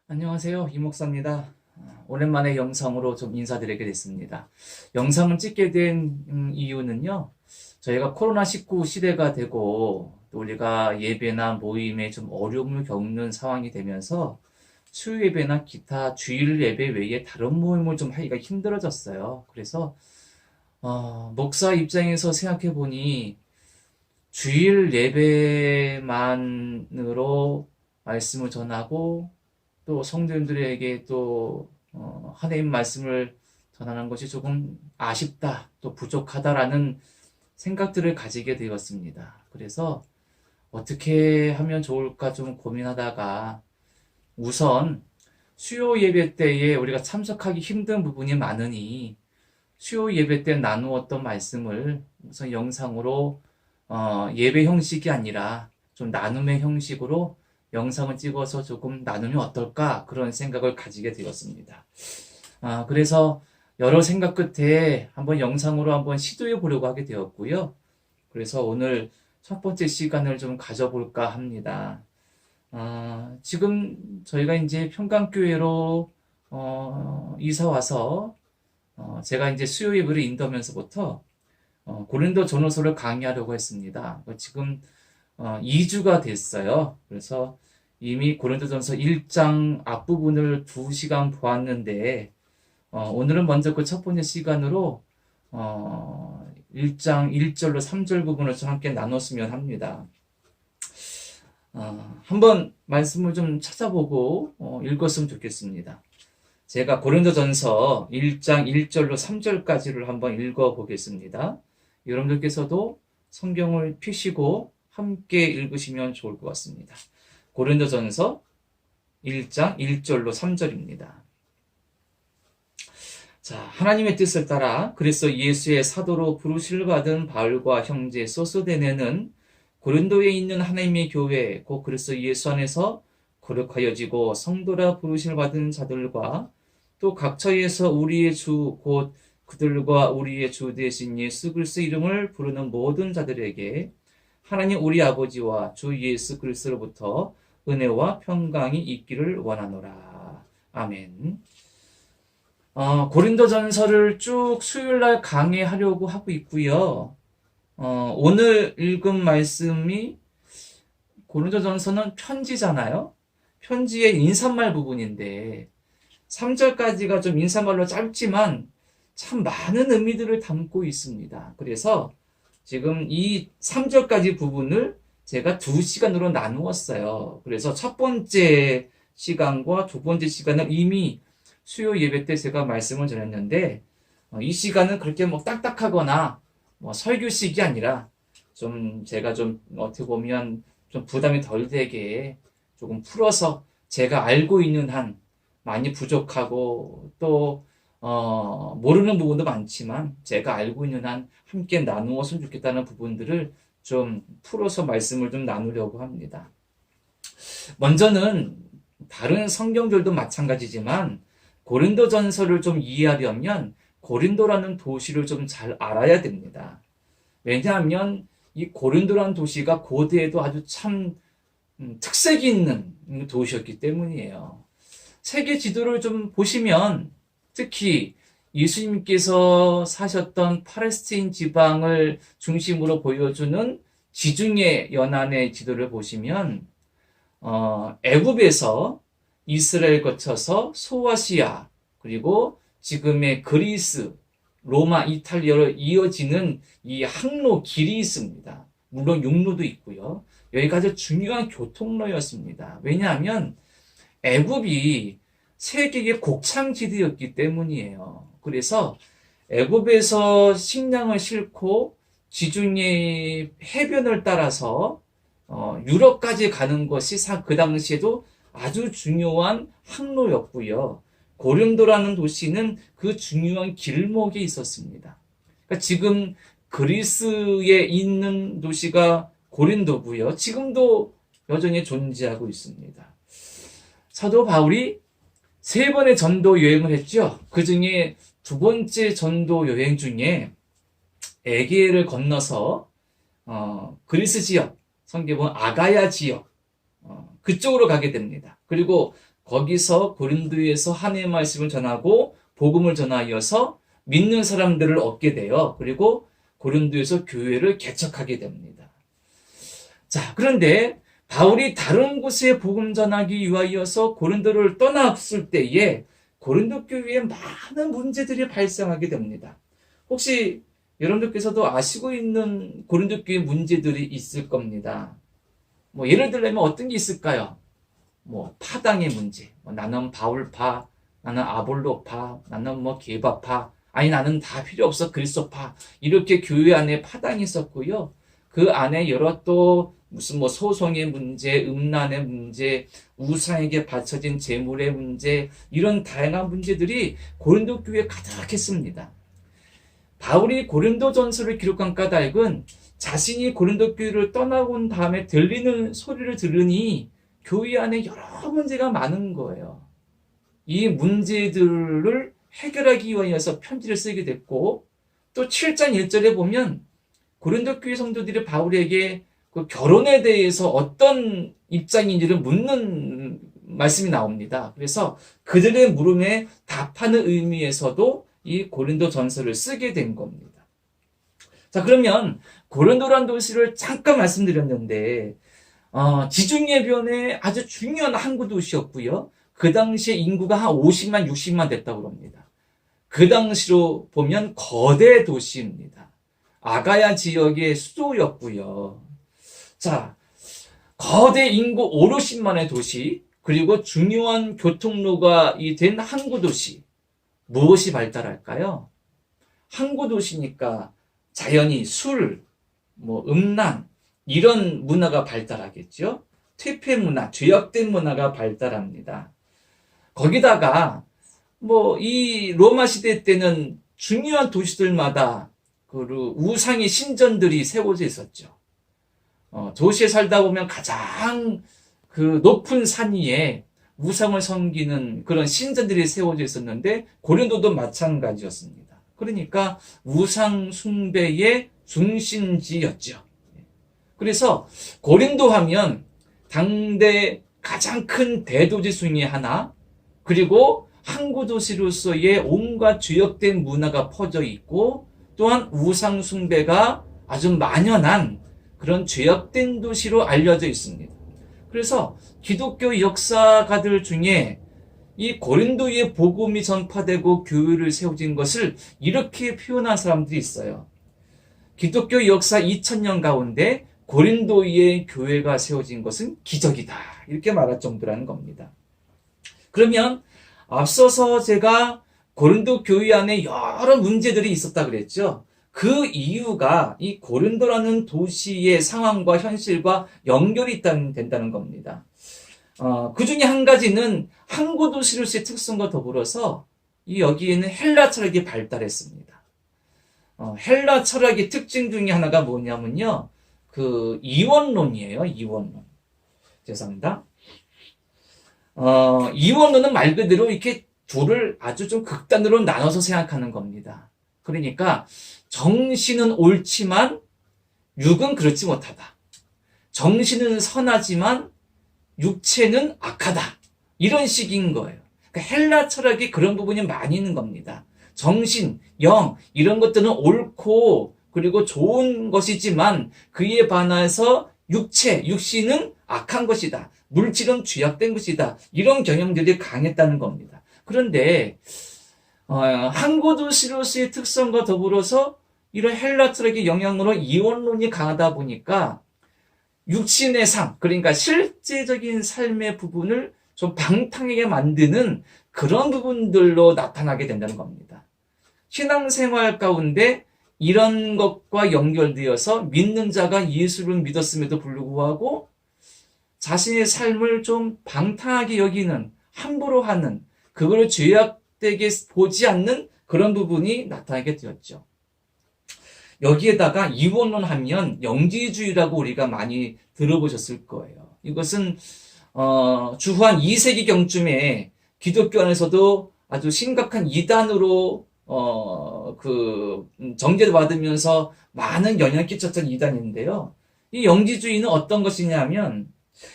안녕하세요. 이 목사입니다. 오랜만에 영상으로 좀 인사드리게 됐습니다. 영상을 찍게 된 이유는요. 저희가 코로나19 시대가 되고 또 우리가 예배나 모임에 좀 어려움을 겪는 상황이 되면서 수요 예배나 기타 주일 예배 외에 다른 모임을 좀 하기가 힘들어졌어요. 그래서 목사 입장에서 생각해 보니 주일 예배만으로 말씀을 전하고 또 성도님들에게 또 하나님 말씀을 전하는 것이 조금 아쉽다, 또 부족하다라는 생각들을 가지게 되었습니다. 그래서 어떻게 하면 좋을까 좀 고민하다가 우선 수요 예배 때에 우리가 참석하기 힘든 부분이 많으니 수요 예배 때 나누었던 말씀을 우선 영상으로 예배 형식이 아니라 좀 나눔의 형식으로 영상을 찍어서 조금 나누면 어떨까 그런 생각을 가지게 되었습니다. 그래서 여러 생각 끝에 한번 영상으로 한번 시도해 보려고 하게 되었고요. 그래서 오늘 첫 번째 시간을 좀 가져볼까 합니다. 지금 저희가 이제 평강교회로 이사 와서 제가 이제 수요 예배를 인도하면서부터 고린도 전후서를 강의하려고 했습니다. 지금 2주가 됐어요. 그래서 이미 고린도전서 1장 앞부분을 2시간 보았는데 오늘은 먼저 그 첫 번째 시간으로 1장 1절로 3절 부분을 좀 함께 나눴으면 합니다. 한번 말씀을 좀 찾아보고 읽었으면 좋겠습니다. 제가 고린도전서 1장 1절로 3절까지를 한번 읽어보겠습니다. 여러분들께서도 성경을 펴시고 함께 읽으시면 좋을 것 같습니다. 고린도전서 1장 1절로 3절입니다. 자, 하나님의 뜻을 따라 그리스도 예수의 사도로 부르심을 받은 바울과 형제 소스데네는 고린도에 있는 하나님의 교회 곧 그리스도 예수 안에서 거룩하여지고 성도라 부르심을 받은 자들과 또 각처에서 우리의 주 곧 그들과 우리의 주 대신 예수 그리스도 이름을 부르는 모든 자들에게 하나님 우리 아버지와 주 예수 그리스도로부터 은혜와 평강이 있기를 원하노라. 아멘. 고린도전서를 쭉 수요일날 강의하려고 하고 있고요. 오늘 읽은 말씀이 고린도전서는 편지잖아요. 편지의 인사말 부분인데 3절까지가 좀 인사말로 짧지만 참 많은 의미들을 담고 있습니다. 그래서 지금 이 3절까지 부분을 제가 2시간으로 나누었어요. 그래서 첫 번째 시간과 두 번째 시간은 이미 수요 예배 때 제가 말씀을 전했는데 이 시간은 그렇게 뭐 딱딱하거나 뭐 설교식이 아니라 좀 제가 좀 어떻게 보면 좀 부담이 덜 되게 조금 풀어서 제가 알고 있는 한 많이 부족하고 또 모르는 부분도 많지만 제가 알고 있는 한 함께 나누었으면 좋겠다는 부분들을 좀 풀어서 말씀을 좀 나누려고 합니다. 먼저는 다른 성경들도 마찬가지지만 고린도전서를 좀 이해하려면 고린도라는 도시를 좀 잘 알아야 됩니다. 왜냐하면 이 고린도라는 도시가 고대에도 아주 참 특색이 있는 도시였기 때문이에요. 세계 지도를 좀 보시면 특히 예수님께서 사셨던 팔레스틴 지방을 중심으로 보여주는 지중해 연안의 지도를 보시면 애굽에서 이스라엘 거쳐서 소아시아 그리고 지금의 그리스, 로마, 이탈리아로 이어지는 이 항로 길이 있습니다. 물론 육로도 있고요. 여기가 아주 중요한 교통로였습니다. 왜냐하면 애굽이 세계의 곡창지대였기 때문이에요. 그래서 애굽에서 식량을 싣고 지중해 해변을 따라서 유럽까지 가는 것이 그 당시에도 아주 중요한 항로였고요. 고린도라는 도시는 그 중요한 길목에 있었습니다. 그러니까 지금 그리스에 있는 도시가 고린도고요. 지금도 여전히 존재하고 있습니다. 사도 바울이 3번의 전도 여행을 했죠. 그 중에 두 번째 전도 여행 중에 에게를 건너서 그리스 지역, 성경은 아가야 지역 그쪽으로 가게 됩니다. 그리고 거기서 고린도에서 하나님의 말씀을 전하고 복음을 전하여서 믿는 사람들을 얻게 돼요. 그리고 고린도에서 교회를 개척하게 됩니다. 자, 그런데 바울이 다른 곳에 복음 전하기 위하여서 고린도를 떠났을 때에 고린도 교회에 많은 문제들이 발생하게 됩니다. 혹시 여러분들께서도 아시고 있는 고린도 교회 문제들이 있을 겁니다. 뭐 예를 들면 어떤 게 있을까요? 뭐 파당의 문제. 나는 바울파, 나는 아볼로파, 나는 뭐 게바파, 아니 나는 다 필요 없어 그리스도파. 이렇게 교회 안에 파당이 있었고요. 그 안에 여러 또 무슨 뭐 소송의 문제, 음란의 문제, 우상에게 바쳐진 재물의 문제, 이런 다양한 문제들이 고린도 교회에 가득했습니다. 바울이 고린도전서를 기록한 까닭은 자신이 고린도 교회를 떠나고 온 다음에 들리는 소리를 들으니 교회 안에 여러 문제가 많은 거예요. 이 문제들을 해결하기 위해서 편지를 쓰게 됐고, 또 7장 1절에 보면 고린도 교회 성도들이 바울에게 그 결혼에 대해서 어떤 입장인지를 묻는 말씀이 나옵니다. 그래서 그들의 물음에 답하는 의미에서도 이 고린도 전서를 쓰게 된 겁니다. 자, 그러면 고린도라는 도시를 잠깐 말씀드렸는데 지중해변의 아주 중요한 항구 도시였고요. 그 당시에 인구가 한 50만, 60만 됐다고 합니다. 그 당시로 보면 거대 도시입니다. 아가야 지역의 수도였고요. 자, 거대 인구 5, 60만의 도시, 그리고 중요한 교통로가 된 항구 도시. 무엇이 발달할까요? 항구 도시니까 자연히 술, 뭐 음란, 이런 문화가 발달하겠죠. 퇴폐 문화, 죄악된 문화가 발달합니다. 거기다가 뭐 이 로마 시대 때는 중요한 도시들마다 그 우상의 신전들이 세워져 있었죠. 도시에 살다 보면 가장 그 높은 산 위에 우상을 섬기는 그런 신전들이 세워져 있었는데 고린도도 마찬가지였습니다. 그러니까 우상 숭배의 중심지였죠. 그래서 고린도 하면 당대 가장 큰 대도시 중에 하나, 그리고 항구 도시로서의 온갖 죄악된 문화가 퍼져 있고, 또한 우상 숭배가 아주 만연한 그런 죄악된 도시로 알려져 있습니다. 그래서 기독교 역사가들 중에 이 고린도의 복음이 전파되고 교회를 세워진 것을 이렇게 표현한 사람들이 있어요. 기독교 역사 2000년 가운데 고린도의 교회가 세워진 것은 기적이다, 이렇게 말할 정도라는 겁니다. 그러면 앞서서 제가 고린도 교회 안에 여러 문제들이 있었다 그랬죠. 그 이유가 이 고린도라는 도시의 상황과 현실과 연결이 된다는 겁니다. 그 중에 한 가지는 항구 도시로서의 특성과 더불어서 여기에는 헬라 철학이 발달했습니다. 헬라 철학의 특징 중에 하나가 뭐냐면요, 그 이원론이에요. 이원론. 죄송합니다. 이원론은 말 그대로 이렇게 둘을 아주 좀 극단으로 나눠서 생각하는 겁니다. 그러니까 정신은 옳지만 육은 그렇지 못하다. 정신은 선하지만 육체는 악하다. 이런 식인 거예요. 그러니까 헬라 철학이 그런 부분이 많이 있는 겁니다. 정신, 영, 이런 것들은 옳고 그리고 좋은 것이지만 그에 반해서 육신은 악한 것이다. 물질은 죄악된 것이다. 이런 경향들이 강했다는 겁니다. 그런데 항구 도시로서의 특성과 더불어서 이런 헬라 철학의 영향으로 이원론이 강하다 보니까 육신의 삶, 그러니까 실제적인 삶의 부분을 좀 방탕하게 만드는 그런 부분들로 나타나게 된다는 겁니다. 신앙생활 가운데 이런 것과 연결되어서 믿는 자가 예수를 믿었음에도 불구하고 자신의 삶을 좀 방탕하게 여기는, 함부로 하는, 그걸 죄악되게 보지 않는 그런 부분이 나타나게 되었죠. 여기에다가 이원론 하면 영지주의라고 우리가 많이 들어보셨을 거예요. 이것은 주한 2세기경쯤에 기독교 안에서도 아주 심각한 이단으로 정죄를 받으면서 많은 영향을 끼쳤던 이단인데요. 이 영지주의는 어떤 것이냐면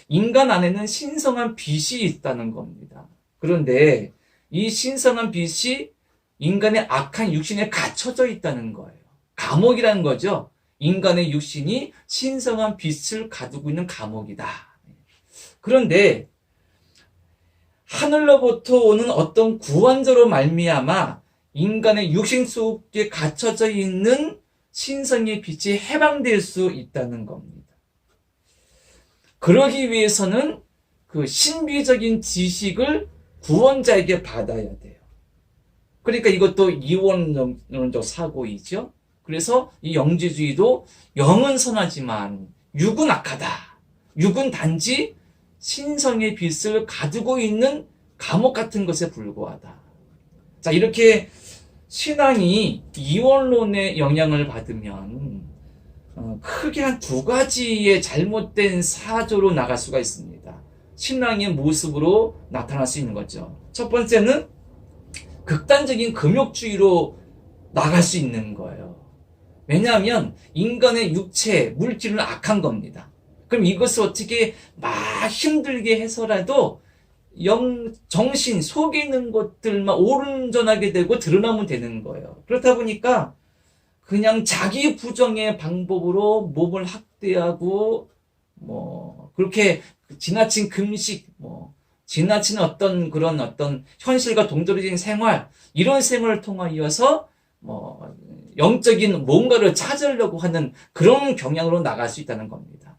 인간 안에는 신성한 빛이 있다는 겁니다. 그런데 이 신성한 빛이 인간의 악한 육신에 갇혀져 있다는 거예요. 감옥이라는 거죠. 인간의 육신이 신성한 빛을 가두고 있는 감옥이다. 그런데 하늘로부터 오는 어떤 구원자로 말미암아 인간의 육신 속에 갇혀져 있는 신성의 빛이 해방될 수 있다는 겁니다. 그러기 위해서는 그 신비적인 지식을 구원자에게 받아야 돼요. 그러니까 이것도 이원론적 사고이죠. 그래서 이 영지주의도 영은 선하지만 육은 악하다. 육은 단지 신성의 빛을 가지고 있는 감옥 같은 것에 불과하다. 자, 이렇게 신앙이 이원론의 영향을 받으면 크게 한 두 가지의 잘못된 사조로 나갈 수가 있습니다. 신앙의 모습으로 나타날 수 있는 거죠. 첫 번째는 극단적인 금욕주의로 나갈 수 있는 거예요. 왜냐하면 인간의 육체, 물질은 악한 겁니다. 그럼 이것을 어떻게 막 힘들게 해서라도 정신 속에 있는 것들만 오른전하게 되고 드러나면 되는 거예요. 그렇다 보니까 그냥 자기 부정의 방법으로 몸을 학대하고 그렇게 지나친 금식, 지나친 어떤 현실과 동떨어진 생활, 이런 생활을 통하여서 영적인 뭔가를 찾으려고 하는 그런 경향으로 나갈 수 있다는 겁니다.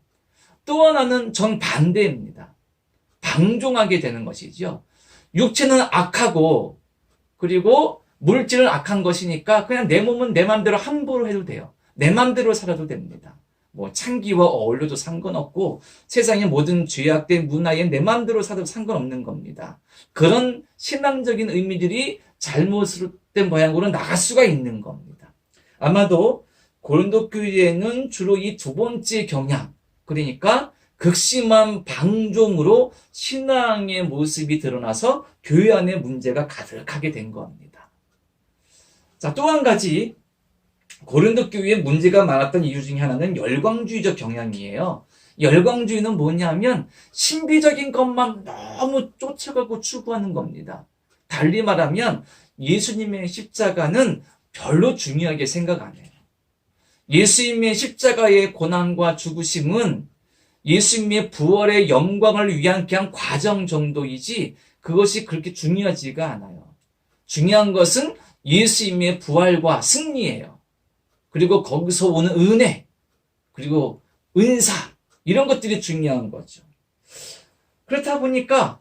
또 하나는 정반대입니다. 방종하게 되는 것이죠. 육체는 악하고 그리고 물질은 악한 것이니까 그냥 내 몸은 내 맘대로 함부로 해도 돼요. 내 맘대로 살아도 됩니다. 창기와 어울려도 상관없고 세상의 모든 죄악된 문화에 내 맘대로 살아도 상관없는 겁니다. 그런 신앙적인 의미들이 잘못된 모양으로 나갈 수가 있는 겁니다. 아마도 고린도 교회에는 주로 이 두 번째 경향, 그러니까 극심한 방종으로 신앙의 모습이 드러나서 교회 안에 문제가 가득하게 된 겁니다. 자, 또 한 가지 고린도 교회에 문제가 많았던 이유 중에 하나는 열광주의적 경향이에요. 열광주의는 뭐냐면 신비적인 것만 너무 쫓아가고 추구하는 겁니다. 달리 말하면 예수님의 십자가는 별로 중요하게 생각 안 해요. 예수님의 십자가의 고난과 죽으심은 예수님의 부활의 영광을 위한 그냥 과정 정도이지 그것이 그렇게 중요하지가 않아요. 중요한 것은 예수님의 부활과 승리예요. 그리고 거기서 오는 은혜, 그리고 은사, 이런 것들이 중요한 거죠. 그렇다 보니까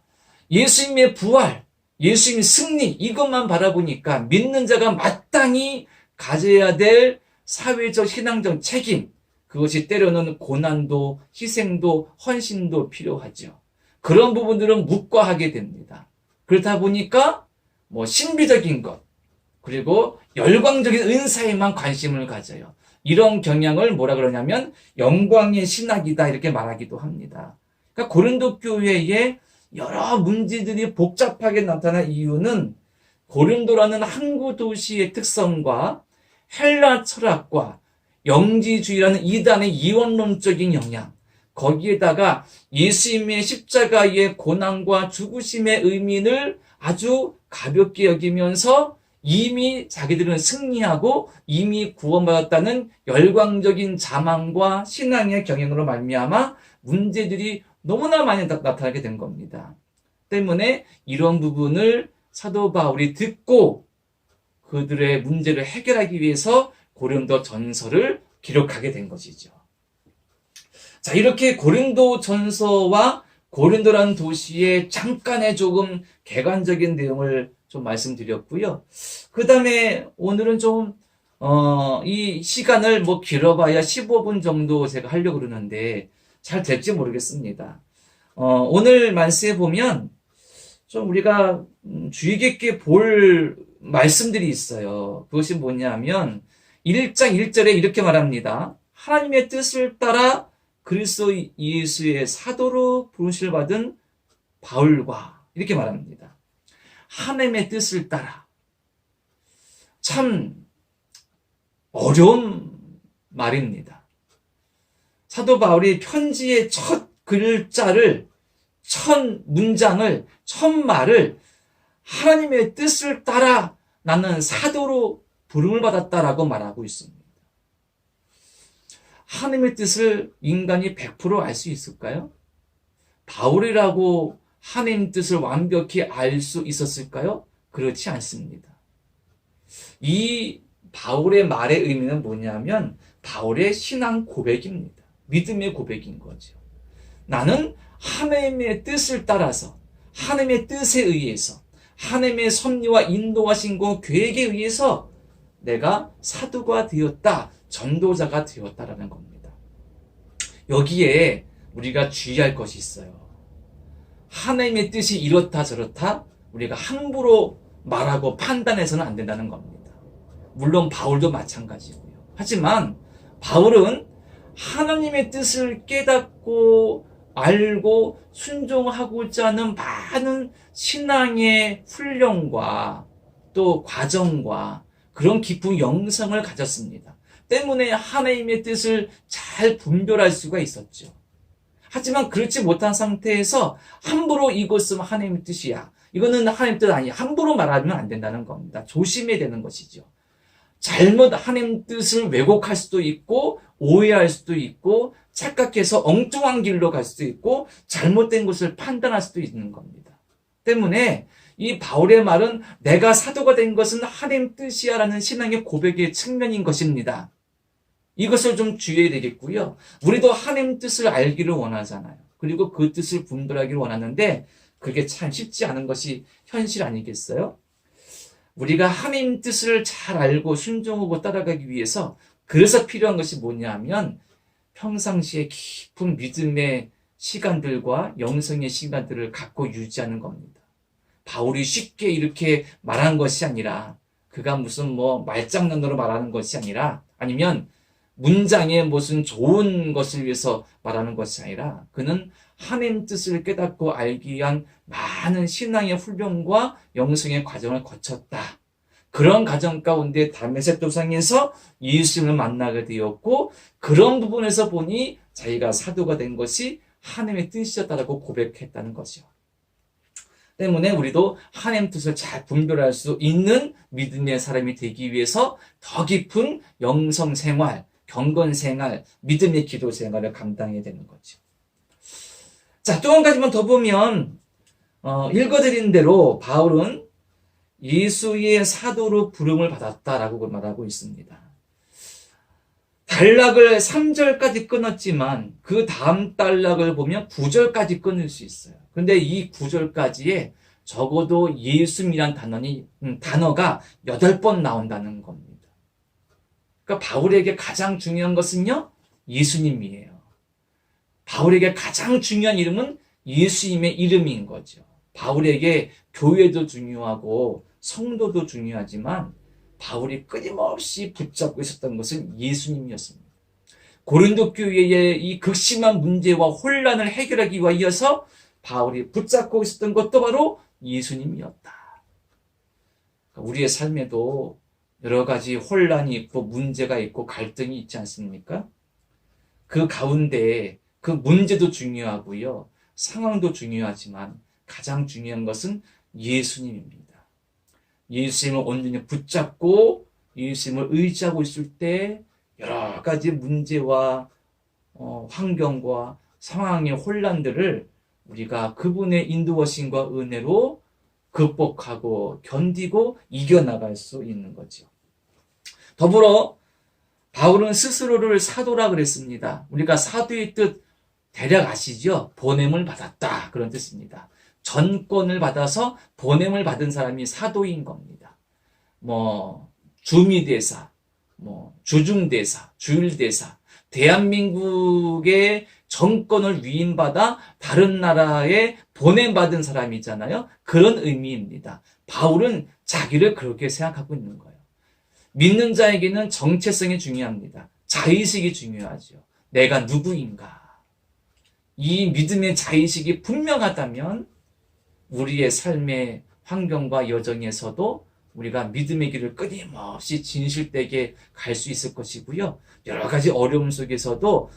예수님의 부활, 예수님의 승리, 이것만 바라보니까 믿는 자가 마땅히 가져야 될 사회적 신앙적 책임, 그것이 때로는 고난도, 희생도, 헌신도 필요하죠. 그런 부분들은 묵과하게 됩니다. 그렇다 보니까 신비적인 것, 그리고 열광적인 은사에만 관심을 가져요. 이런 경향을 뭐라 그러냐면 영광의 신학이다 이렇게 말하기도 합니다. 그러니까 고린도 교회에 여러 문제들이 복잡하게 나타난 이유는 고린도라는 항구 도시의 특성과 헬라 철학과 영지주의라는 이단의 이원론적인 영향, 거기에다가 예수님의 십자가의 고난과 죽으심의 의미를 아주 가볍게 여기면서 이미 자기들은 승리하고 이미 구원받았다는 열광적인 자만과 신앙의 경향으로 말미암아 문제들이 너무나 많이 나타나게 된 겁니다. 때문에 이런 부분을 사도 바울이 듣고 그들의 문제를 해결하기 위해서 고린도 전서를 기록하게 된 것이죠. 자, 이렇게 고린도 전서와 고린도라는 도시의 잠깐의 조금 개관적인 내용을 좀 말씀드렸고요. 그 다음에 오늘은 이 시간을 길어봐야 15분 정도 제가 하려고 그러는데 잘 될지 모르겠습니다. 오늘 말씀에 보면 좀 우리가 주의 깊게 볼 말씀들이 있어요. 그것이 뭐냐면 1장 1절에 이렇게 말합니다. 하나님의 뜻을 따라 그리스도 예수의 사도로 부르심을 받은 바울과 이렇게 말합니다. 하나님의 뜻을 따라. 참 어려운 말입니다. 사도 바울이 편지의 첫 글자를, 천 문장을, 천 말을 하나님의 뜻을 따라 나는 사도로 부름을 받았다라고 말하고 있습니다. 하나님의 뜻을 인간이 100% 알 수 있을까요? 바울이라고 하나님 뜻을 완벽히 알 수 있었을까요? 그렇지 않습니다. 이 바울의 말의 의미는 뭐냐면 바울의 신앙 고백입니다. 믿음의 고백인 거죠. 나는 하나님의 뜻을 따라서, 하나님의 뜻에 의해서, 하나님의 섭리와 인도하신과 계획에 의해서 내가 사도가 되었다, 전도자가 되었다라는 겁니다. 여기에 우리가 주의할 것이 있어요. 하나님의 뜻이 이렇다 저렇다 우리가 함부로 말하고 판단해서는 안 된다는 겁니다. 물론 바울도 마찬가지고요. 하지만 바울은 하나님의 뜻을 깨닫고 알고 순종하고자 하는 많은 신앙의 훈련과 또 과정과 그런 깊은 영성을 가졌습니다. 때문에 하나님의 뜻을 잘 분별할 수가 있었죠. 하지만 그렇지 못한 상태에서 함부로 이것은 하나님의 뜻이야, 이거는 하나님 뜻 아니야, 함부로 말하면 안 된다는 겁니다. 조심해야 되는 것이죠. 잘못 하나님 뜻을 왜곡할 수도 있고 오해할 수도 있고 착각해서 엉뚱한 길로 갈 수도 있고 잘못된 것을 판단할 수도 있는 겁니다. 때문에 이 바울의 말은 내가 사도가 된 것은 하나님 뜻이야 라는 신앙의 고백의 측면인 것입니다. 이것을 좀 주의해야 되겠고요. 우리도 하나님 뜻을 알기를 원하잖아요. 그리고 그 뜻을 분별하기를 원하는데 그게 참 쉽지 않은 것이 현실 아니겠어요? 우리가 하나님 뜻을 잘 알고 순종하고 따라가기 위해서 그래서 필요한 것이 뭐냐면 평상시에 깊은 믿음의 시간들과 영성의 시간들을 갖고 유지하는 겁니다. 바울이 쉽게 이렇게 말한 것이 아니라 그가 무슨 말장난으로 말하는 것이 아니라 아니면 문장에 무슨 좋은 것을 위해서 말하는 것이 아니라 그는 하나님 뜻을 깨닫고 알기 위한 많은 신앙의 훈련과 영성의 과정을 거쳤다. 그런 과정 가운데 다메섹 도상에서 예수님을 만나게 되었고 그런 부분에서 보니 자기가 사도가 된 것이 하나님의 뜻이었다고 고백했다는 것이요. 때문에 우리도 하나님 뜻을 잘 분별할 수 있는 믿음의 사람이 되기 위해서 더 깊은 영성 생활, 경건 생활, 믿음의 기도 생활을 감당해야 되는 거죠. 자, 또 한 가지만 더 보면 읽어드린 대로 바울은 예수의 사도로 부름을 받았다라고 말하고 있습니다. 단락을 3절까지 끊었지만 그 다음 단락을 보면 9절까지 끊을 수 있어요. 그런데 이 9절까지에 적어도 예수님이란 단어가 8번 나온다는 겁니다. 그러니까 바울에게 가장 중요한 것은요, 예수님이에요. 바울에게 가장 중요한 이름은 예수님의 이름인 거죠. 바울에게 교회도 중요하고 성도도 중요하지만 바울이 끊임없이 붙잡고 있었던 것은 예수님이었습니다. 고린도 교회의 이 극심한 문제와 혼란을 해결하기 위하여서 바울이 붙잡고 있었던 것도 바로 예수님이었다. 그러니까 우리의 삶에도 여러 가지 혼란이 있고 문제가 있고 갈등이 있지 않습니까? 그 가운데 그 문제도 중요하고요. 상황도 중요하지만 가장 중요한 것은 예수님입니다. 예수님을 온전히 붙잡고 예수님을 의지하고 있을 때 여러 가지 문제와 환경과 상황의 혼란들을 우리가 그분의 인도하심과 은혜로 극복하고 견디고 이겨나갈 수 있는 거죠. 더불어 바울은 스스로를 사도라 그랬습니다. 우리가 사도의 뜻 대략 아시죠? 보냄을 받았다, 그런 뜻입니다. 전권을 받아서 보냄을 받은 사람이 사도인 겁니다. 주미대사, 주중대사, 주일대사, 대한민국의 정권을 위임받아 다른 나라에 보냄받은 사람이잖아요. 그런 의미입니다. 바울은 자기를 그렇게 생각하고 있는 거예요. 믿는 자에게는 정체성이 중요합니다. 자의식이 중요하죠. 내가 누구인가. 이 믿음의 자의식이 분명하다면 우리의 삶의 환경과 여정에서도 우리가 믿음의 길을 끊임없이 진실되게 갈 수 있을 것이고요. 여러 가지 어려움 속에서도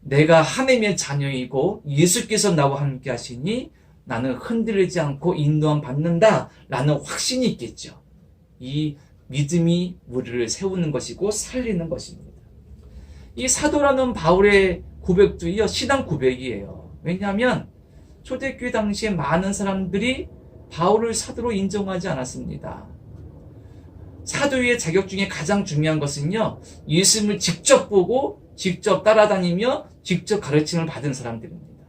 내가 하나님의 자녀이고 예수께서 나와 함께 하시니 나는 흔들리지 않고 인도함 받는다 라는 확신이 있겠죠. 이 믿음이 우리를 세우는 것이고 살리는 것입니다. 이 사도라는 바울의 고백도요, 신앙 고백이에요. 왜냐하면 초대교회 당시에 많은 사람들이 바울을 사도로 인정하지 않았습니다. 사도의 자격 중에 가장 중요한 것은요, 예수님을 직접 보고 직접 따라다니며 직접 가르침을 받은 사람들입니다.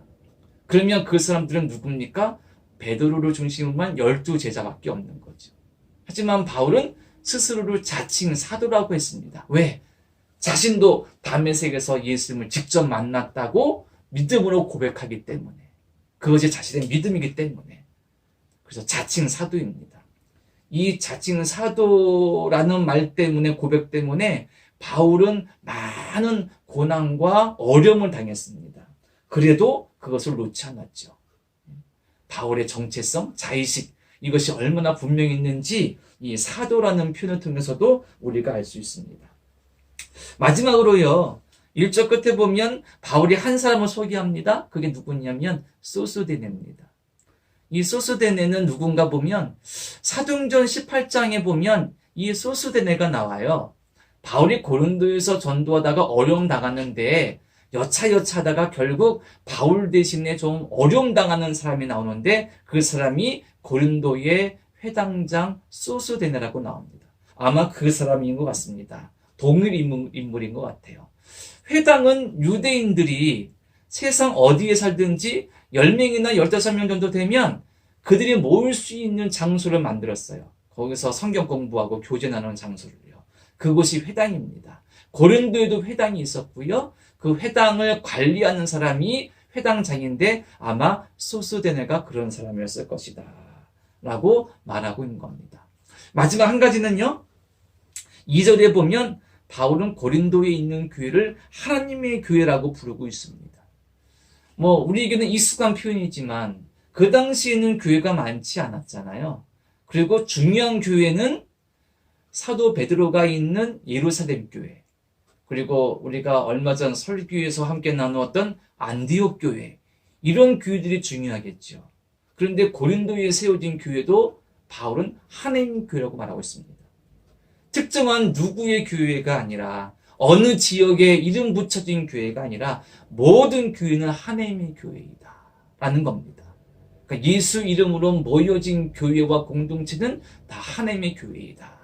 그러면 그 사람들은 누굽니까? 베드로를 중심으로 한 12제자밖에 없는 거죠. 하지만 바울은 스스로를 자칭 사도라고 했습니다. 왜? 자신도 다메섹에서 예수님을 직접 만났다고 믿음으로 고백하기 때문에, 그것이 자신의 믿음이기 때문에, 그래서 자칭 사도입니다. 이 자칭 사도라는 말 때문에, 고백 때문에 바울은 많은 고난과 어려움을 당했습니다. 그래도 그것을 놓지 않았죠. 바울의 정체성, 자의식, 이것이 얼마나 분명히 있는지 이 사도라는 표현을 통해서도 우리가 알 수 있습니다. 마지막으로요, 1절 끝에 보면 바울이 한 사람을 소개합니다. 그게 누구냐면 소스데네입니다. 이 소스데네는 누군가 보면 사도행전 18장에 보면 이 소스데네가 나와요. 바울이 고린도에서 전도하다가 어려움 당하는데 여차여차하다가 결국 바울 대신에 좀 어려움 당하는 사람이 나오는데 그 사람이 고린도의 회당장 소스데네라고 나옵니다. 아마 그 사람인 것 같습니다. 동일 인물인 것 같아요. 회당은 유대인들이 세상 어디에 살든지 10명이나 15명 정도 되면 그들이 모일 수 있는 장소를 만들었어요. 거기서 성경 공부하고 교제 나누는 장소를요. 그곳이 회당입니다. 고린도에도 회당이 있었고요. 그 회당을 관리하는 사람이 회당장인데 아마 소스데네가 그런 사람이었을 것이다 라고 말하고 있는 겁니다. 마지막 한 가지는요, 2절에 보면 바울은 고린도에 있는 교회를 하나님의 교회라고 부르고 있습니다. 우리에게는 익숙한 표현이지만 그 당시에는 교회가 많지 않았잖아요. 그리고 중요한 교회는 사도 베드로가 있는 예루살렘 교회, 그리고 우리가 얼마 전 설교에서 함께 나누었던 안디옥 교회, 이런 교회들이 중요하겠죠. 그런데 고린도에 세워진 교회도 바울은 하나님 교회라고 말하고 있습니다. 특정한 누구의 교회가 아니라, 어느 지역에 이름 붙여진 교회가 아니라 모든 교회는 하나님의 교회이다 라는 겁니다. 그러니까 예수 이름으로 모여진 교회와 공동체는 다 하나님의 교회이다.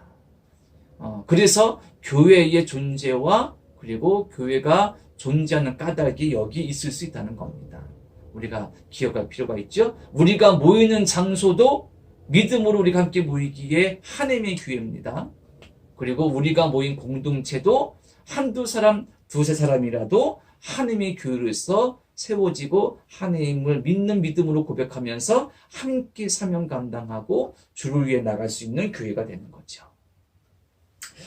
그래서 교회의 존재와 그리고 교회가 존재하는 까닭이 여기 있을 수 있다는 겁니다. 우리가 기억할 필요가 있죠. 우리가 모이는 장소도 믿음으로 우리가 함께 모이기에 하나님의 교회입니다. 그리고 우리가 모인 공동체도 한두 사람, 두세 사람이라도 하나님의 교회로서 세워지고 하나님을 믿는 믿음으로 고백하면서 함께 사명 감당하고 주를 위해 나갈 수 있는 교회가 되는 거죠.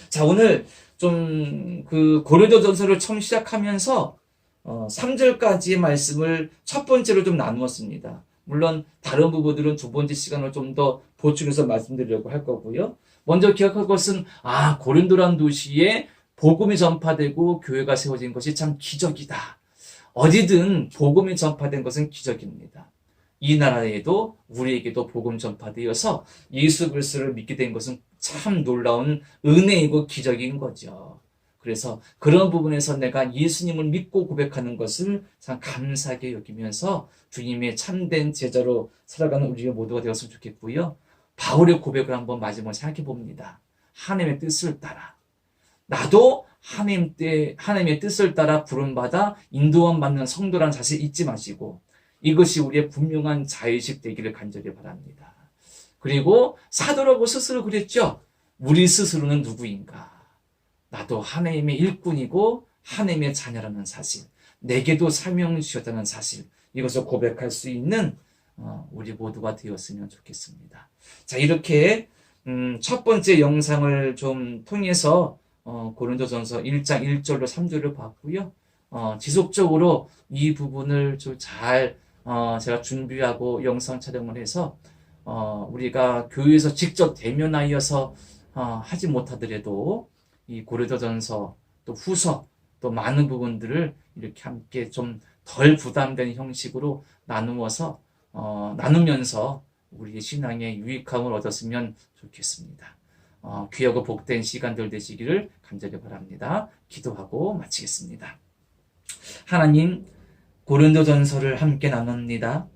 자, 오늘 좀 그 고린도전서를 처음 시작하면서 3절까지의 말씀을 첫 번째로 좀 나누었습니다. 물론 다른 부분들은 두 번째 시간을 좀 더 보충해서 말씀드리려고 할 거고요. 먼저 기억할 것은 고린도란 도시에 복음이 전파되고 교회가 세워진 것이 참 기적이다. 어디든 복음이 전파된 것은 기적입니다. 이 나라에도 우리에게도 복음 전파되어서 예수 그리스도를 믿게 된 것은 참 놀라운 은혜이고 기적인 거죠. 그래서 그런 부분에서 내가 예수님을 믿고 고백하는 것을 참 감사하게 여기면서 주님의 참된 제자로 살아가는 우리 모두가 되었으면 좋겠고요. 바울의 고백을 한번 마지막으로 생각해 봅니다. 하나님의 뜻을 따라. 나도 하나님의 뜻을 따라 부름받아 인도함 받는 성도라는 사실 잊지 마시고, 이것이 우리의 분명한 자의식 되기를 간절히 바랍니다. 그리고 사도라고 스스로 그랬죠. 우리 스스로는 누구인가? 나도 하나님의 일꾼이고 하나님의 자녀라는 사실, 내게도 사명을 주셨다는 사실, 이것을 고백할 수 있는 우리 모두가 되었으면 좋겠습니다. 자, 이렇게 첫 번째 영상을 좀 통해서 고린도전서 1장 1절로 3절을 봤고요. 지속적으로 이 부분을 좀 잘 제가 준비하고 영상 촬영을 해서 우리가 교회에서 직접 대면하여서 하지 못하더라도 이 고린도전서 또 후서 또 많은 부분들을 이렇게 함께 좀 덜 부담되는 형식으로 나누면서 우리의 신앙에 유익함을 얻었으면 좋겠습니다. 귀하고 복된 시간들 되시기를 간절히 바랍니다. 기도하고 마치겠습니다. 하나님, 고린도전서를 함께 나눕니다.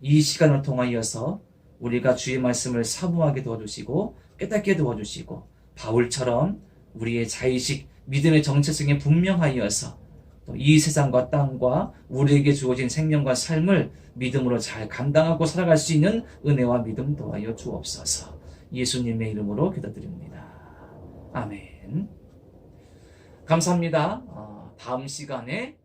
이 시간을 통하여서 우리가 주의 말씀을 사모하게 도와주시고 깨닫게 도와주시고 바울처럼 우리의 자의식 믿음의 정체성에 분명하여서 또 이 세상과 땅과 우리에게 주어진 생명과 삶을 믿음으로 잘 감당하고 살아갈 수 있는 은혜와 믿음 도하여 주옵소서. 예수님의 이름으로 기도드립니다. 아멘. 감사합니다. 다음 시간에